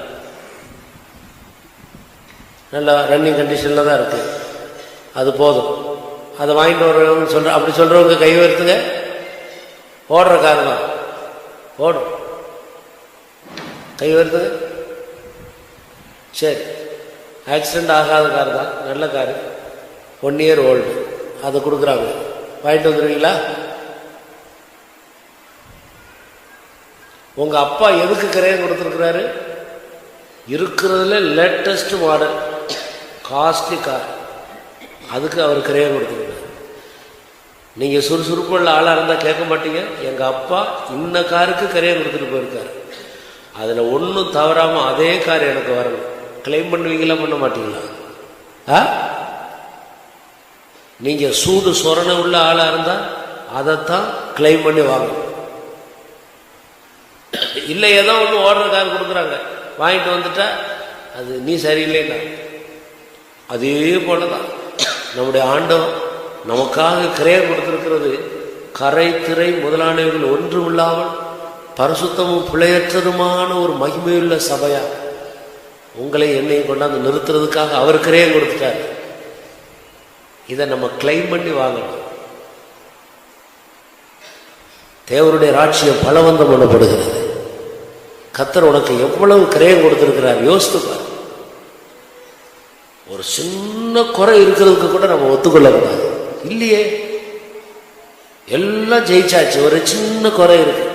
நல்லா ரன்னிங் கண்டிஷனில் தான் இருக்குது, அது போதும், அதை வாங்கிட்டு வரணும்னு சொல்கிற. அப்படி சொல்கிறவங்க கை உயர்த்துங்க. ஓடுற கார் தான், ஓடும், கை உயர்த்துங்க. சரி, ஆக்சிடெண்ட் ஆகாத கார் தான், நல்ல காரு, 1 இயர் ஓல்டு, அதை கொடுக்குறாங்க, வாங்கிட்டு வந்துடுவீங்களா? உங்கள் அப்பா எதுக்கு கிரயம் கொடுத்துருக்குறாரு? இருக்கிறதுல லேட்டஸ்ட் மாடல் காஸ்ட்லி கார், அதுக்கு அவர் கிரயம் கொடுத்துருக்காரு. நீங்கள் சுறுசுறுப்புள்ள ஆளாக இருந்தால் கேட்க மாட்டீங்க, எங்கள் அப்பா இந்த காருக்கு கிரயம் கொடுத்துட்டு போயிருக்காரு, அதில் ஒன்றும் தவறாமல் அதே கார் எனக்கு வரணும். கிளைம் பண்ணுவீங்களா, பண்ண மாட்டீங்களா? நீங்கள் சூடு சொரணை உள்ள ஆளாக இருந்தால் அதைத்தான் கிளைம் பண்ணி வாங்கணும். இல்லை ஏதோ ஒன்று ஓடுற கார் கொடுக்குறாங்க, வாங்கிட்டு வந்துட்டா அது நீ சரியில்லைன்னா. அதே போல தான் நம்முடைய ஆண்டவர் நமக்காக கிரயம் கொடுத்திருக்கிறது. கரை திரை முதலானவர்கள் ஒன்றும் இல்லாமல் பரிசுத்தமும் பிழையற்றதுமான ஒரு மகிமையுள்ள சபையா உங்களை என்னையும் கொண்டாந்து நிறுத்துறதுக்காக அவர் கிரயம் கொடுத்துட்டார். இதை நம்ம கிளைம் பண்ணி வாங்கணும். தேவருடைய ராட்சியம் பலவந்தம் பண்ணப்படுகிறது. கர்த்தர் உனக்கு எவ்வளவு கிரயம் கொடுத்திருக்கிறார் யோசித்துப்பார். ஒரு சின்ன குறை இருக்கிறதுக்கு கூட நம்ம ஒத்துக்கொள்ளக்கூடாது. இல்லையே, எல்லாம் ஜெயிச்சாச்சு, ஒரு சின்ன குறை இருக்கு,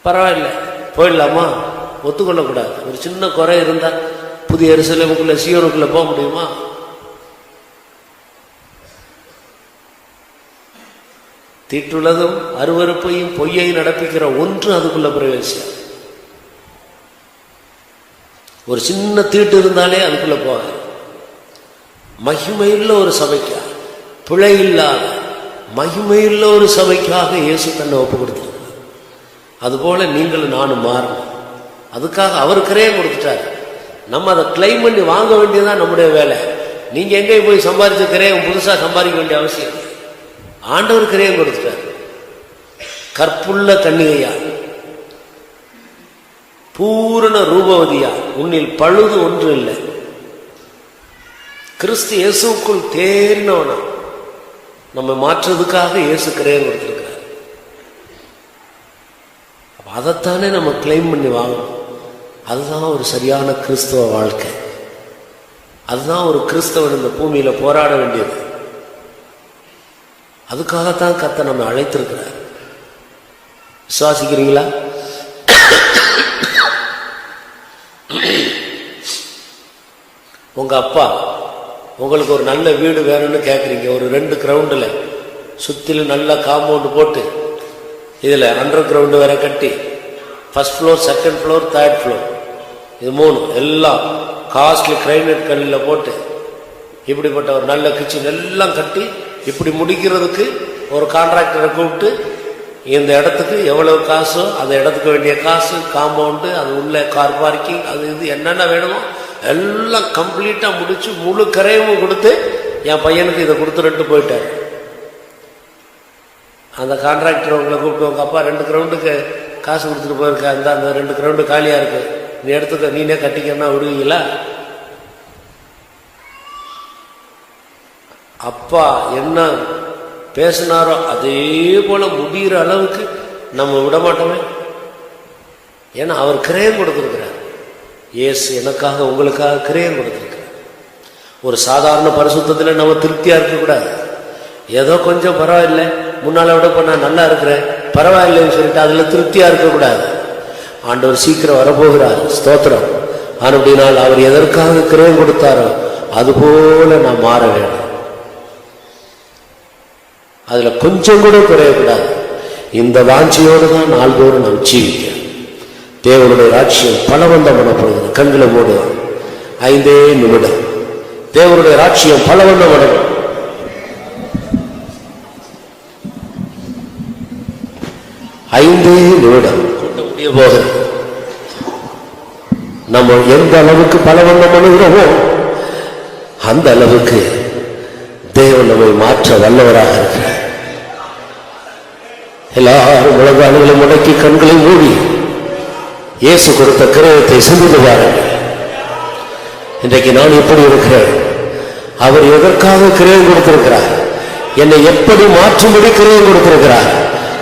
பரவாயில்ல போயிடலாமா, ஒத்துக்கொள்ளக்கூடாது. ஒரு சின்ன குறை இருந்தா புதிய எருசலேமுக்குள்ள சீயோனுக்குள்ள போக முடியுமா? தீட்டுள்ளதும் அருவருப்பையும் பொய்யை நடப்பிக்கிற ஒன்று அதுக்குள்ள பிரவேசம். ஒரு சின்ன தீட்டு இருந்தாலே அதுக்குள்ள போக. மகிமையுள்ள ஒரு சபைக்காக, பிழை இல்லாத மகிமையுள்ள ஒரு சபைக்காக இயேசு தன்னை ஒப்பு கொடுத்திருக்கிறார். அதுபோல நீங்களும் நானும் மாறணும். அதுக்காக அவர் கிரயம் கொடுத்துட்டார். நம்ம அதை கிளைம் பண்ணி வாங்க வேண்டியதுதான் நம்முடைய வேலை. நீங்க எங்கேயும் போய் சம்பாதிச்ச கிரயம் புதுசா சம்பாதிக்க வேண்டிய அவசியம். ஆண்டவர் கிரயம் கொடுத்துட்டார். கற்புள்ள கன்னிகையா, பூரண ரூபவதியா, உன்னில் பழுது ஒன்று இல்லை, கிறிஸ்து இயேசுக்குள் தேறினவனா நம்ம மாற்றுறதுக்காக இயேசு கிரயம் கொடுத்திருக்கிறார். அதைத்தானே நம்ம கிளைம் பண்ணி வாங்கணும். அதுதான் ஒரு சரியான கிறிஸ்தவ வாழ்க்கை. அதுதான் ஒரு கிறிஸ்தவன் இந்த பூமியில போராட வேண்டியது. அதுக்காகத்தான் கர்த்தர் நம்ம அழைத்திருக்கிறார். விசுவாசிக்கிறீங்களா? உங்க அப்பா உங்களுக்கு ஒரு நல்ல வீடு வேணும்னு கேட்குறீங்க. ஒரு 2 கிரவுண்டில் சுற்றிலும் நல்ல காம்பவுண்டு போட்டு, இதில் அண்டர் கிரவுண்டு வேற கட்டி, first floor, second floor, third floor, இது 3 எல்லாம் காஸ்ட்லி கிரைனட் கல்லில் போட்டு, இப்படிப்பட்ட ஒரு நல்ல கிச்சன் எல்லாம் கட்டி, இப்படி முடிக்கிறதுக்கு ஒரு கான்ட்ராக்டரை கூப்பிட்டு, இந்த இடத்துக்கு எவ்வளவு காசோ அந்த இடத்துக்கு வேண்டிய காசு, காம்பவுண்டு, அது உள்ள கார் பார்க்கிங், அது இது என்னென்ன வேணுமோ எல்லாம் கம்ப்ளீட்டா முடிச்சு முழு கரையமும் கொடுத்து என் பையனுக்கு இதை கொடுத்துட்டு போயிட்டார். அந்த கான்ட்ராக்டர் உங்களை கூப்பிட்டு, உங்க அப்பா 2 கிரவுண்டுக்கு காசு கொடுத்துட்டு போயிருக்கா, இந்த அந்த 2 கிரவுண்டு காலியா இருக்கு, நீ எடுத்துக்க, நீனே கட்டிக்கன்னா விடுவீங்களா? அப்பா என்ன பேசினாரோ அதே போல முடிகிற அளவுக்கு நம்ம விட மாட்டோமே. ஏன்னா அவர் கிரயம் கொடுத்திருக்கிறார். இயேசு எனக்காக உங்களுக்காக கிரயம் கொடுத்திருக்கிறார். ஒரு சாதாரண பரிசுத்தத்தில் நம்ம திருப்தியா இருக்கக்கூடாது. ஏதோ கொஞ்சம் பரவாயில்லை, முன்னால விட பண்ணா நல்லா இருக்கிறேன், பரவாயில்லைன்னு சொல்லிட்டு அதுல திருப்தியா இருக்கக்கூடாது. ஆண்டவர் சீக்கிரம் வரப்போகிறார். ஸ்தோத்திரம். அப்படினால் அவர் எதற்காக கிரயம் கொடுத்தாரோ அதுபோல நான் மாற வேண்டும். அதுல கொஞ்சம் கூட குறையக்கூடாது. இந்த வாஞ்சியோடு தான் நாள்தோறும் நாம் ஜீவிக்க. தேவனுடைய ராட்சியம் பலவந்தம் பண்ணப்படுகிறது. கண்களை மூடுவோம். 5 நிமிடம். தேவனுடைய ராட்சியம் பலவந்தம் பண்ணப்படும். 5 நிமிடம் கூட்ட முடிய போகிறது. நம்ம எந்த அளவுக்கு பலவந்தம் பண்ணுகிறோமோ அந்த அளவுக்கு தேவன் நம்மை மாற்ற வல்லவராக இருக்கிறார். எல்லாரும் முழங்கால்களை முடக்கி கண்களை மூடி இயேசு கொடுத்த கிரயத்தை சிந்தித்து பாருங்கள். இன்றைக்கு நான் எப்படி இருக்கிறேன்? அவர் எதற்காக கிரயம் கொடுத்திருக்கிறார்? என்னை எப்படி மாற்றும்படி கிரயம் கொடுத்திருக்கிறார்.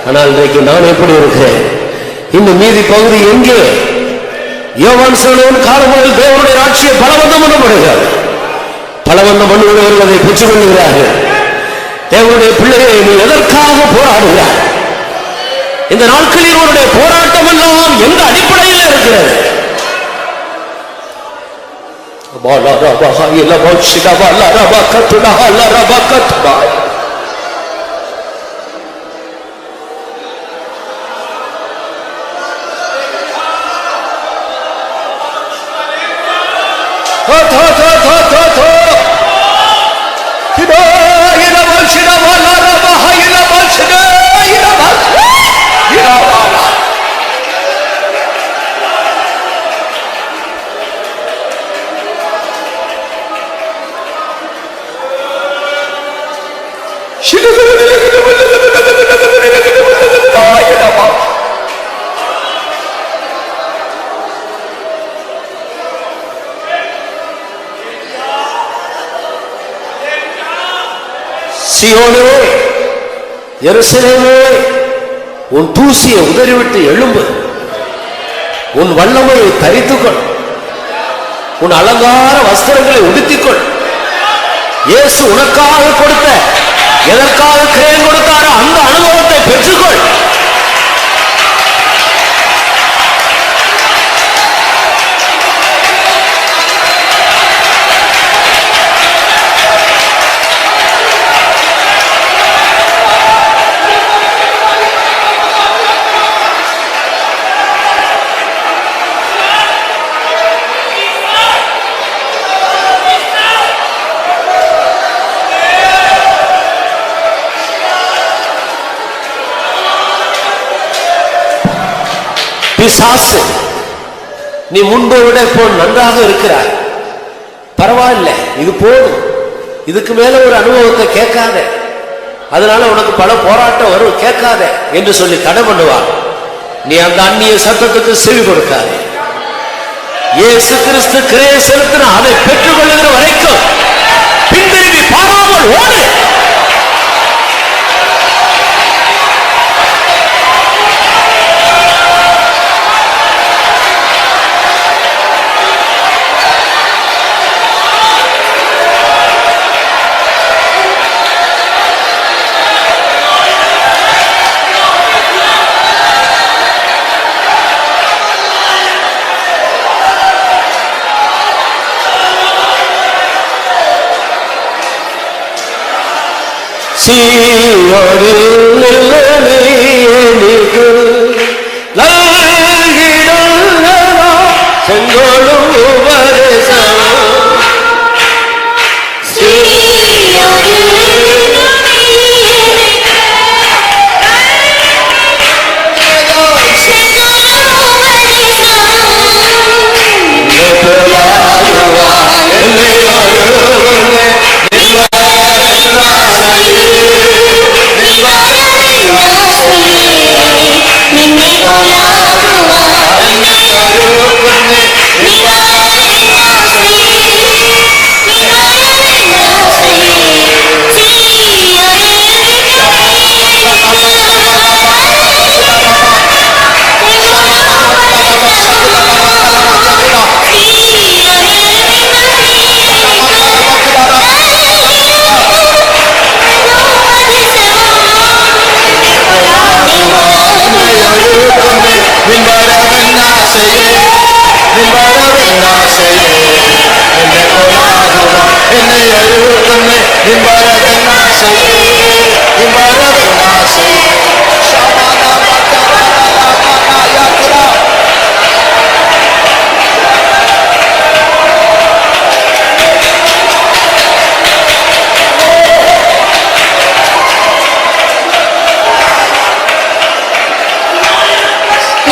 ஆனால் இன்றைக்கு நான் எப்படி இருக்கிறேன்? இந்த மீதி பகுதி எங்கே? யோவான் சொன்னவன் காலங்களில் தேவனுடைய ஆட்சியை பலவந்தம் பண்ணப்படுகிறார். பலவந்தம் பண்ணுகிறவர்கள் அதை பெற்றுக் கொள்கிறார்கள். தேவனுடைய பிள்ளைகளை நீ எதற்காக போராடுகிறார்? இந்த நாட்களில் உன்னுடைய போராட்டம் எல்லாம் எந்த அடிப்படையில் இருக்கிறது? சீயோனே, எருசலேமே, உன் தூசியை உதறிவிட்டு எழும்பு. உன் வல்லமையை தரித்துக்கொள். உன் அலங்கார வஸ்திரங்களை உடுத்திக்கொள். இயேசு உனக்காக கொடுத்த, எதற்காக கிரயம் கொடுத்தாரோ அந்த அனுபவத்தை பெற்றுக்கொள். பிசாசு, நீ முன்பை விட இப்போ நன்றாக இருக்கிறாய், பரவாயில்ல, இது போதும், இதுக்கு மேல ஒரு அனுபவத்தை கேட்காத, அதனால உனக்கு பல போராட்டம் வரும், கேட்காத என்று சொல்லி தடை பண்ணுவார். நீ அந்த அந்நிய சத்தத்துக்கு செவி கொடுக்காத. இயேசு கிறிஸ்து கிரயம் செலுத்தின அதை பெற்றுக் கொள்ளுகிற வரைக்கும் பின்திரும்பி பாராமல் ஓடு. செங்கோலும் உபதேசம்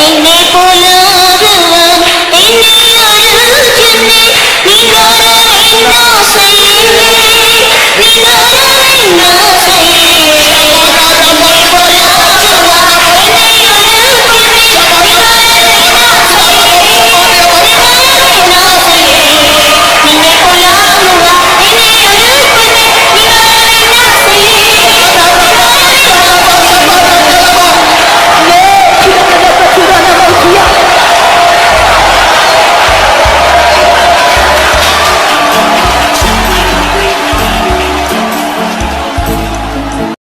என்னை போலாகுவான் என்னை நீ